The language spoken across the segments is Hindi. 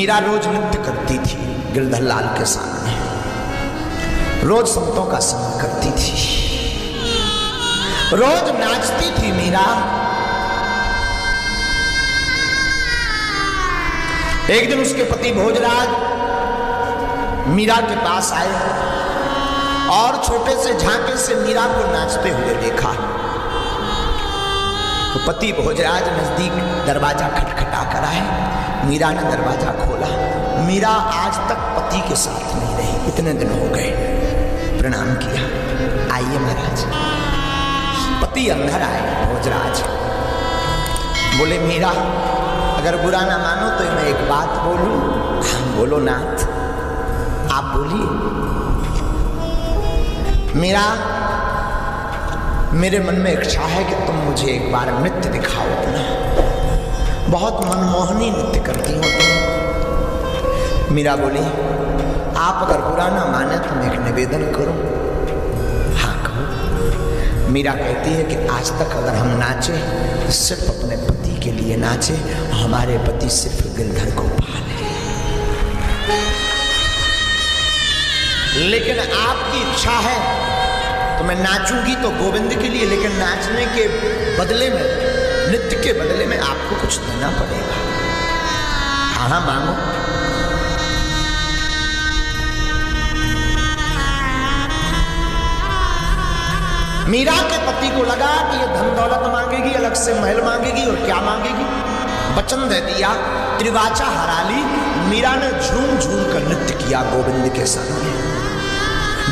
मीरा रोज नृत्य करती थी गिरधर लाल के सामने, रोज संतों का संग करती थी, रोज नाचती थी मीरा। एक दिन उसके पति भोजराज मीरा के पास आए और छोटे से झांके से मीरा को नाचते हुए देखा। तो पति भोजराज नजदीक दरवाजा खटखटा कर आए। मीरा ने दरवाजा खोला। मीरा आज तक पति के साथ नहीं रही, इतने दिन हो गए। प्रणाम किया, आइए महाराज। पति अंदर आए। भोजराज बोले, मीरा अगर बुरा ना मानो तो मैं एक बात बोलूं। बोलो नाथ, आप बोलिए। मीरा, मेरे मन में इच्छा है कि तुम मुझे एक बार नृत्य दिखाओ अपना। बहुत मनमोहनी नृत्य करती हो तुम। मीरा बोली, आप अगर बुरा ना माने तो मैं एक निवेदन करूं। हाँ कहो। मीरा कहती है कि आज तक अगर हम नाचे तो सिर्फ अपने पति के लिए नाचे। हमारे पति सिर्फ गिरधर गोपाल है, लेकिन आपकी इच्छा है तो मैं नाचूंगी तो गोविंद के लिए, लेकिन नाचने के बदले में, नृत्य के बदले में आपको कुछ देना पड़ेगा। हाँ मांगो। मीरा के पति को लगा कि ये धन दौलत मांगेगी, अलग से महल मांगेगी और क्या मांगेगी। वचन दे दिया, त्रिवाचा हरा ली। मीरा ने झूम झूम कर नृत्य किया गोविंद के सामने,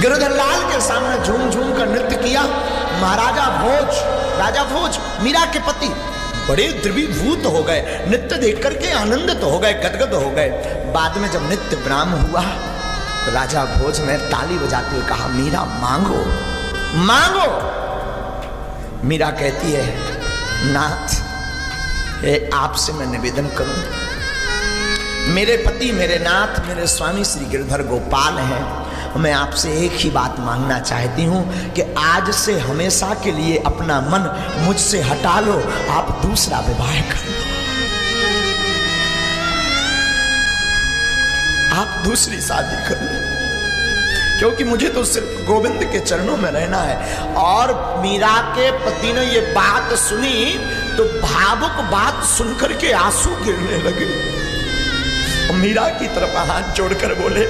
गिरधर लाल के सामने झूम झूम कर नृत्य किया। महाराजा भोज, राजा भोज, मीरा के पति बड़े द्रवीभूत हो गए, नृत्य देख करके आनंदित हो गए, गदगद हो गए। बाद में जब नृत्य विराम हुआ तो राजा भोज ने ताली बजाते हुए कहा, मीरा मांगो मांगो। मीरा कहती है, नाथ आपसे मैं निवेदन करूं। मेरे पति, मेरे नाथ, मेरे स्वामी श्री गिरधर गोपाल हैं। मैं आपसे एक ही बात मांगना चाहती हूं कि आज से हमेशा के लिए अपना मन मुझसे हटा लो, आप दूसरा विवाह कर लो, आप दूसरी शादी कर लो, क्योंकि मुझे तो सिर्फ गोविंद के चरणों में रहना है। और मीरा के पति ने ये बात सुनी तो भावुक बात सुनकर के आंसू गिरने लगे। मीरा की तरफ हाथ जोड़कर बोले,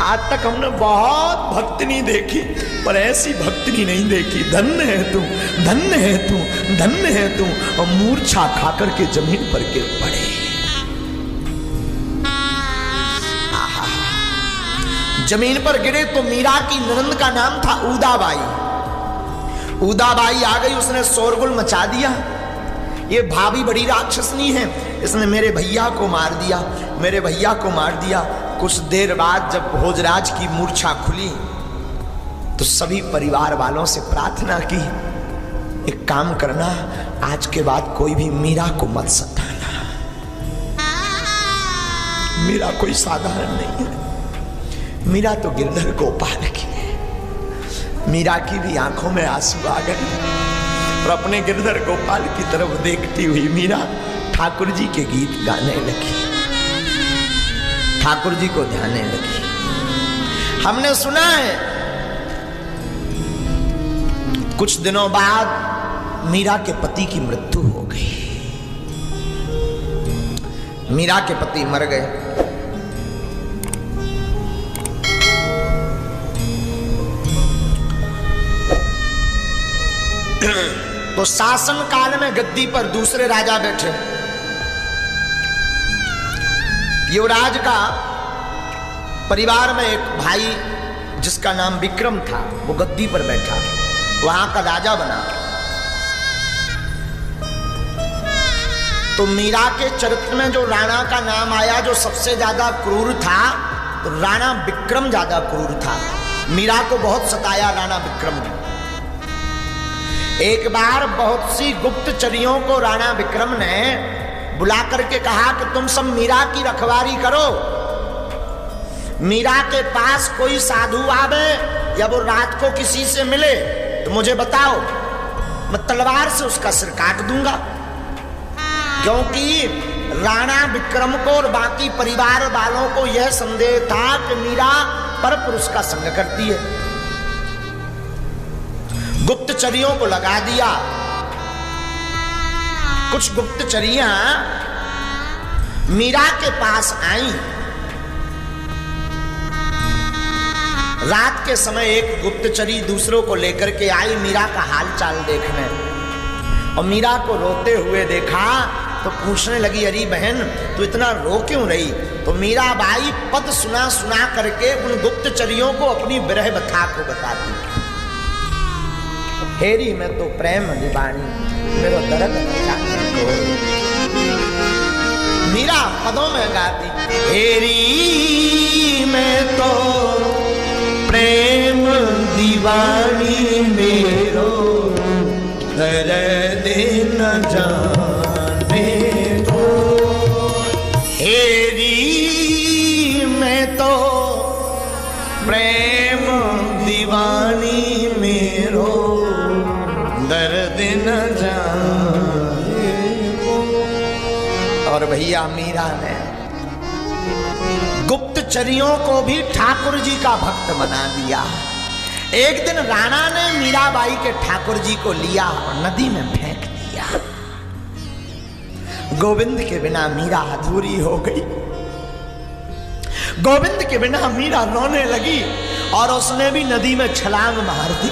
आज तक हमने बहुत भक्तिनी देखी, पर ऐसी भक्तिनी नहीं देखी। धन्य है तू, धन्य है तू, धन्य है तू। और मूर्छा खाकर के जमीन पर गिर पड़े। जमीन पर गिरे तो मीरा की ननंद का नाम था उदाबाई। उदाबाई आ गई, उसने शोरगुल मचा दिया। ये भाभी बड़ी राक्षसनी है, इसने मेरे भैया को मार दिया, मेरे भैया को मार दिया। कुछ देर बाद जब भोजराज की मूर्छा खुली तो सभी परिवार वालों से प्रार्थना की, एक काम करना, आज के बाद कोई भी मीरा को मत सताना। मीरा कोई साधारण नहीं है, मीरा तो गिरधर गोपाल की है। मीरा की भी आंखों में आंसू आ गए और अपने गिरधर गोपाल की तरफ देखती हुई मीरा ठाकुर जी के गीत गाने लगी, ठाकुर जी को ध्याने लगी। हमने सुना है कुछ दिनों बाद मीरा के पति की मृत्यु हो गई। मीरा के पति मर गए। तो शासन काल में गद्दी पर दूसरे राजा बैठे। युवराज का परिवार में एक भाई जिसका नाम विक्रम था, वो गद्दी पर बैठा, वहां का राजा बना। तो मीरा के चरित्र में जो राणा का नाम आया, जो सबसे ज्यादा क्रूर था, तो राणा विक्रम ज्यादा क्रूर था। मीरा को बहुत सताया राणा विक्रम ने। एक बार बहुत सी गुप्तचरियों को राणा विक्रम ने बुला करके कहा कि तुम सब मीरा की रखवारी करो। मीरा के पास कोई साधु आवे या वो रात को किसी से मिले तो मुझे बताओ, मैं तलवार से उसका सिर काट दूंगा। क्योंकि राणा विक्रम को और बाकी परिवार वालों को यह संदेह था कि मीरा पर पुरुष का संग करती है। गुप्तचरियों को लगा दिया। कुछ गुप्तचरियां मीरा के पास आई। रात के समय एक गुप्तचरी दूसरों को लेकर के आई मीरा का हाल चाल देखने, और मीरा को रोते हुए देखा तो पूछने लगी, अरे बहन तू इतना रो क्यों रही? तो मीरा बाई पद सुना सुना करके उन गुप्तचरियों को अपनी विरह व्यथा को बताती। हेरी मैं तो प्रेम दीवानी, मेरा दर्द मीरा पदों में गाती, हेरी मैं तो प्रेम दीवानी, मेरो दर्द न जाने दो। हेरी मैं तो प्रेम दीवानी, मेरो दर्द न जाने दो। और भैया मीरा ने गुप्तचरियों को भी ठाकुर जी का भक्त बना दिया। एक दिन राणा ने मीराबाई के ठाकुर जी को लिया और नदी में फेंक दिया। गोविंद के बिना मीरा अधूरी हो गई। गोविंद के बिना मीरा रोने लगी और उसने भी नदी में छलांग मार दी।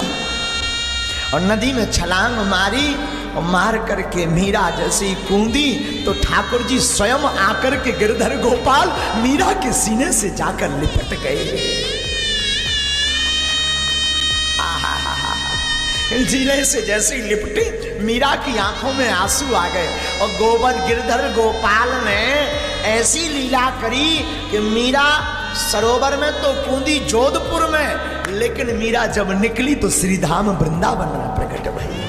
और नदी में छलांग मारी और मार करके मीरा जैसी कूदी तो ठाकुर जी स्वयं आकर के गिरधर गोपाल मीरा के सीने से जाकर लिपट गए। जीने से जैसे लिपटी, मीरा की आंखों में आंसू आ गए। और गिरधर गोपाल ने ऐसी लीला करी कि मीरा सरोवर में तो कूदी जोधपुर में, लेकिन मीरा जब निकली तो श्रीधाम वृंदावन में प्रकट भई।